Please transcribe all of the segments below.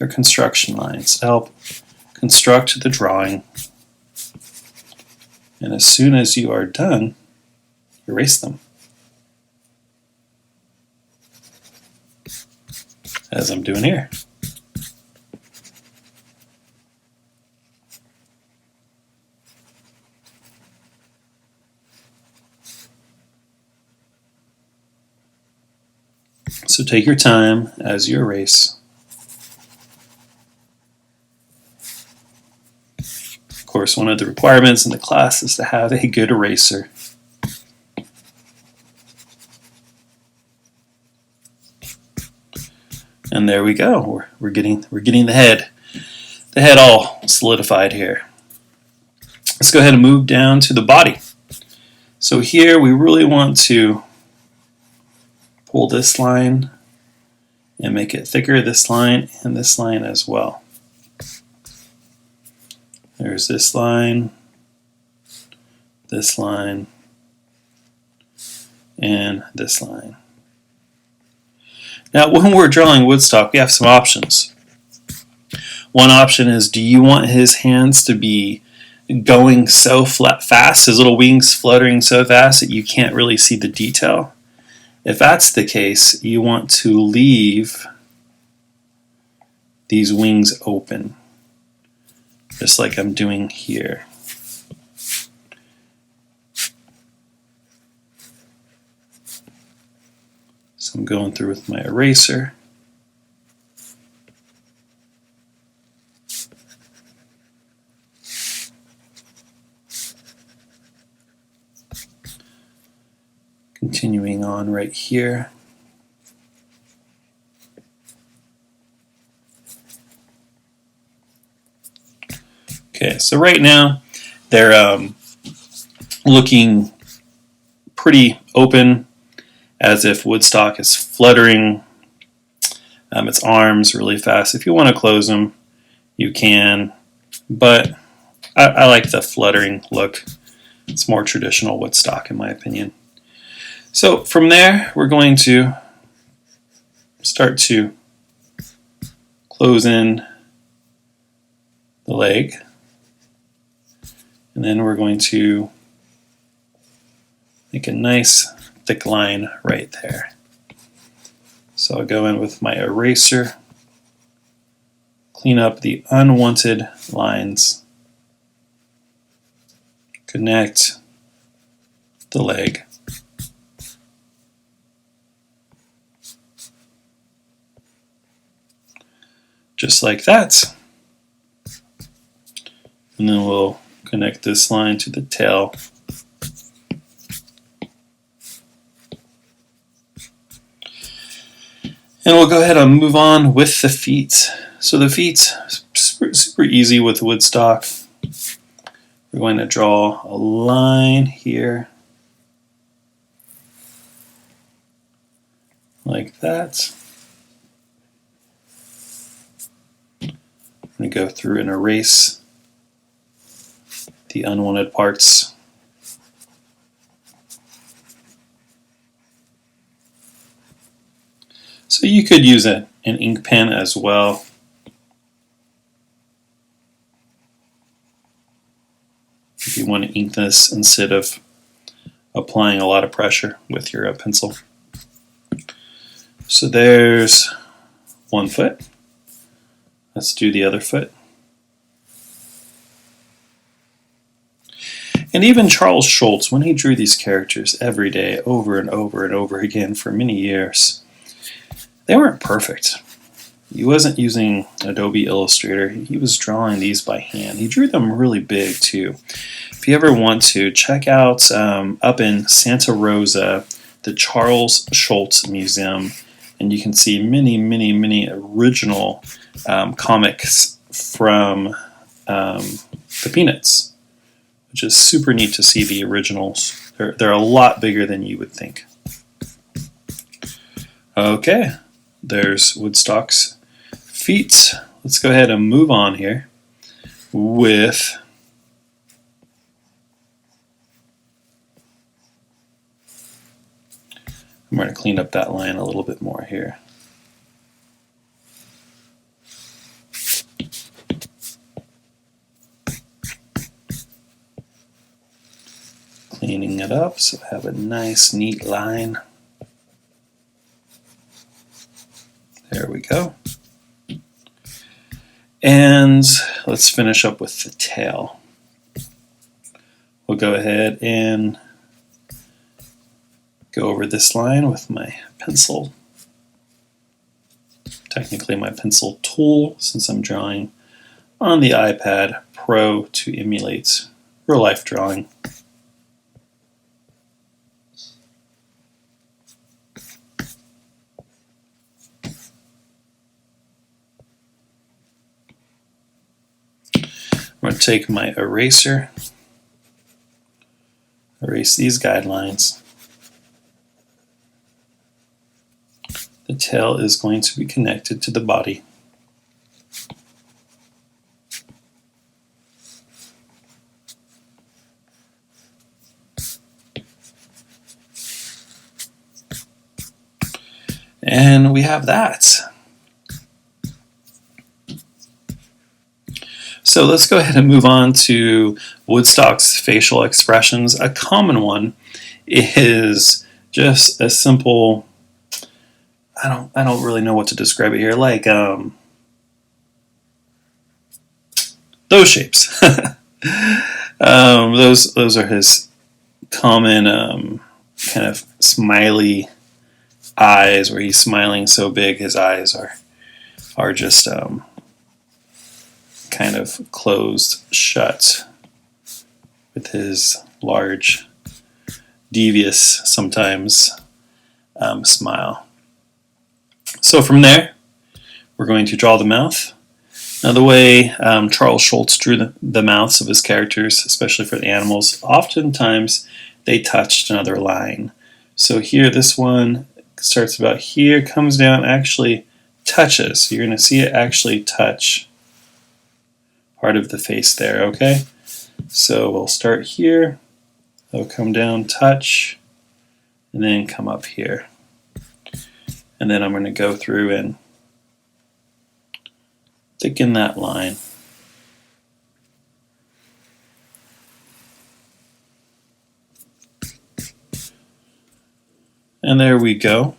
They're construction lines to help construct the drawing. And as soon as you are done, erase them. As I'm doing here. So take your time as you erase. Of course, one of the requirements in the class is to have a good eraser. And there we go. We're getting the head all solidified here. Let's go ahead and move down to the body. So here we really want to pull this line and make it thicker, this line and this line as well. There's this line, and this line. Now, when we're drawing Woodstock, we have some options. One option is, do you want his hands to be going so fast, his little wings fluttering so fast that you can't really see the detail? If that's the case, you want to leave these wings open, just like I'm doing here. So I'm going through with my eraser. Continuing on right here. Okay, so right now they're looking pretty open, as if Woodstock is fluttering its arms really fast. If you want to close them, you can, but I like the fluttering look. It's more traditional Woodstock in my opinion. So from there, we're going to start to close in the leg, and then we're going to make a nice thick line right there. So I'll go in with my eraser, clean up the unwanted lines, connect the leg. Just like that. And then we'll connect this line to the tail. And we'll go ahead and move on with the feet. So the feet, super easy with Woodstock. We're going to draw a line here, like that. I'm going to go through and erase the unwanted parts. So you could use an ink pen as well. If you want to ink this instead of applying a lot of pressure with your pencil. So there's one foot. Let's do the other foot. And even Charles Schulz, when he drew these characters every day over and over and over again for many years, they weren't perfect. He wasn't using Adobe Illustrator. He was drawing these by hand. He drew them really big too. If you ever want to, check out up in Santa Rosa, the Charles Schulz Museum, and you can see many original comics from the Peanuts, which is super neat to see the originals. They're a lot bigger than you would think. Okay, there's Woodstock's feet. Let's go ahead and move on here with I'm going to clean up that line a little bit more here. cleaning it up so I have a nice, neat line. There we go. And let's finish up with the tail. We'll go ahead and go over this line with my pencil. Technically my pencil tool, since I'm drawing on the iPad Pro to emulate real life drawing. I'm going to take my eraser, erase these guidelines. The tail is going to be connected to the body. And we have that. So let's go ahead and move on to Woodstock's facial expressions. A common one is just a simple, I don't really know what to describe it here, like those shapes. Those are his common kind of smiley eyes, where he's smiling so big his eyes are just kind of closed shut with his large, devious, sometimes smile. So from there, we're going to draw the mouth. Now the way Charles Schulz drew the mouths of his characters, especially for the animals, oftentimes they touched another line. So here, this one starts about here, comes down, actually touches. So you're going to see it actually touch part of the face there, okay? So we'll start here, it'll come down, touch, and then come up here. And then I'm going to go through and thicken that line. And there we go.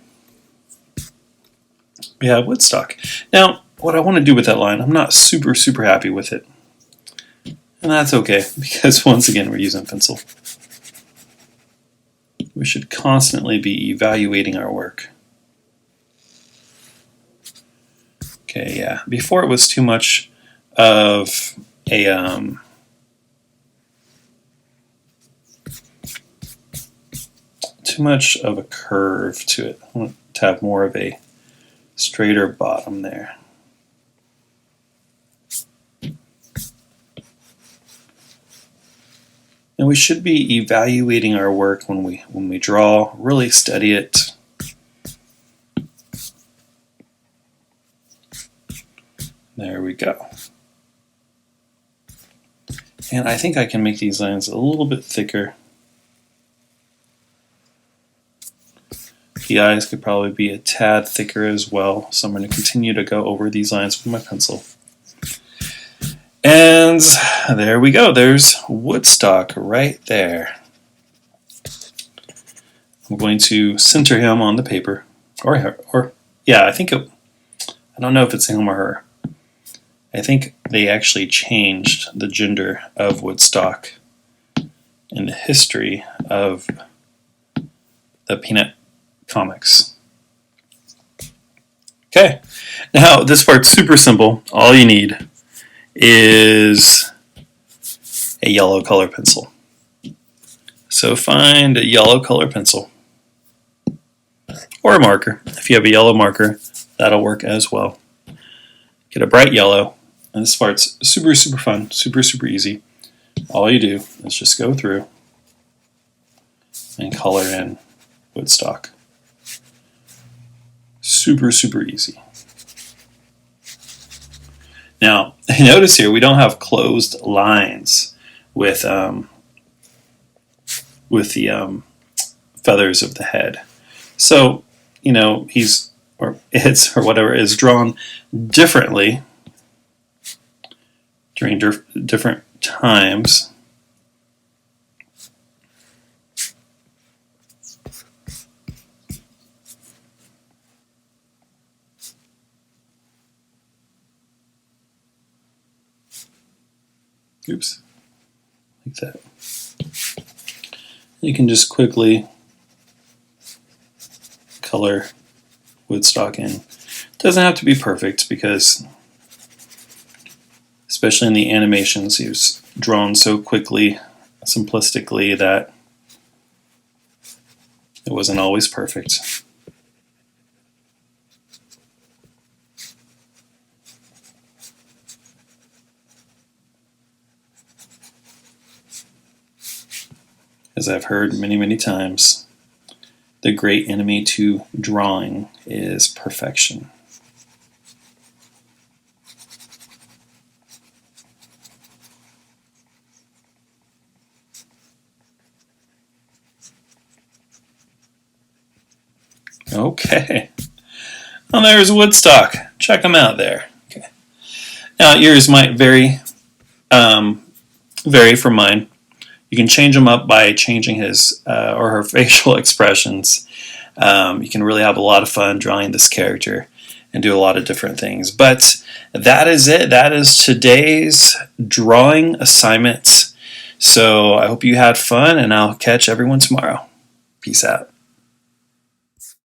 We have Woodstock. Now, what I want to do with that line, I'm not super happy with it. And that's okay, because once again, we're using pencil. We should constantly be evaluating our work. Okay, yeah. Before it was too much of a curve to it. I want to have more of a straighter bottom there. And we should be evaluating our work when we draw. Really study it. There we go. And I think I can make these lines a little bit thicker. The eyes could probably be a tad thicker as well, so I'm going to continue to go over these lines with my pencil. And there we go. There's Woodstock right there. I'm going to center him on the paper, or yeah, I don't know if it's him or her. I think they actually changed the gender of Woodstock in the history of the Peanut comics. Okay, now this part's super simple. All you need is a yellow color pencil. So find a yellow color pencil or a marker. If you have a yellow marker, that'll work as well. Get a bright yellow, and this part's super fun, super easy. All you do is just go through and color in Woodstock. Super easy. Now, notice here we don't have closed lines with the feathers of the head. So, you know, he's, or it's, or whatever, is drawn differently during different times. Oops, like that. You can just quickly color Woodstock in. It doesn't have to be perfect because, especially in the animations, he was drawn so quickly, simplistically, that it wasn't always perfect. As I've heard many, many times, the great enemy to drawing is perfection. Okay. Well, there's Woodstock. Check them out there. Okay. Now, yours might vary from mine. You can change them up by changing his or her facial expressions. You can really have a lot of fun drawing this character and do a lot of different things. But that is it. That is today's drawing assignment. So I hope you had fun, and I'll catch everyone tomorrow. Peace out.